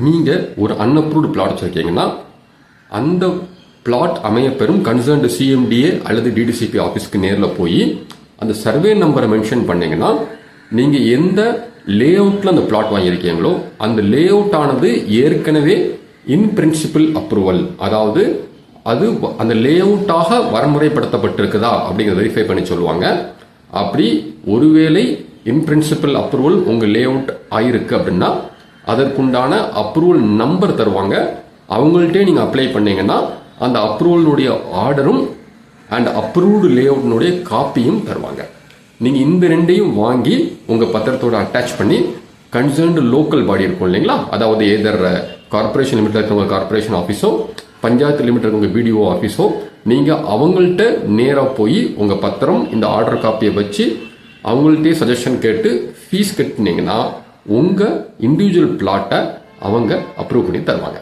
நீங்கள் ஒரு unapproved plot வச்சுருக்கீங்கன்னா அந்த பிளாட் அமையப்பெறும் கன்சர்ன்டு சிஎம்டிஏ அல்லது டிடிசிபி ஆஃபீஸ்க்கு நேரில் போய் அந்த சர்வே நம்பரை மென்ஷன் பண்ணீங்கன்னா நீங்கள் எந்த லே அவுட்டில் அந்த பிளாட் வாங்கியிருக்கீங்களோ அந்த லே அவுட் ஆனது ஏற்கனவே இன் பிரின்சிபல் அப்ரூவல், அதாவது அது அந்த லே அவுட்டாக வரமுறைப்படுத்தப்பட்டிருக்குதா அப்படிங்கிறத வெரிஃபை பண்ணி சொல்லுவாங்க. அப்படி ஒருவேளை இன் பிரின்சிபல் அப்ரூவல் உங்கள் லே அவுட் ஆயிருக்கு அப்படின்னா அதற்குண்டான அப்ரூவல் நம்பர் தருவாங்க. அவங்கள்ட்டே நீங்கள் அப்ளை பண்ணீங்கன்னா அந்த அப்ரூவலுடைய ஆர்டரும் அண்ட் அப்ரூவ்டு லே அவுட்னுடைய காப்பியும் தருவாங்க. நீங்கள் இந்த ரெண்டையும் வாங்கி உங்கள் பத்திரத்தோட அட்டாச் பண்ணி கன்சர்ன்டு லோக்கல் பாடி இருக்கும் இல்லைங்களா, அதாவது ஏதர் கார்பரேஷன் லிமிட்டில் இருக்கிறவங்க கார்பரேஷன் ஆஃபீஸோ பஞ்சாயத்து லிமிட்டில் இருக்கிறவங்க பிடிஓ ஆஃபீஸோ நீங்கள் அவங்கள்ட்ட நேராக போய் உங்கள் பத்திரம் இந்த ஆர்டர் காப்பியை வச்சு அவங்கள்ட்டே சஜஷன் கேட்டு ஃபீஸ் கட்டினீங்கன்னா உங்கள் இண்டிவிஜுவல் பிளாட்டை அவங்க அப்ரூவ் பண்ணி தருவாங்க.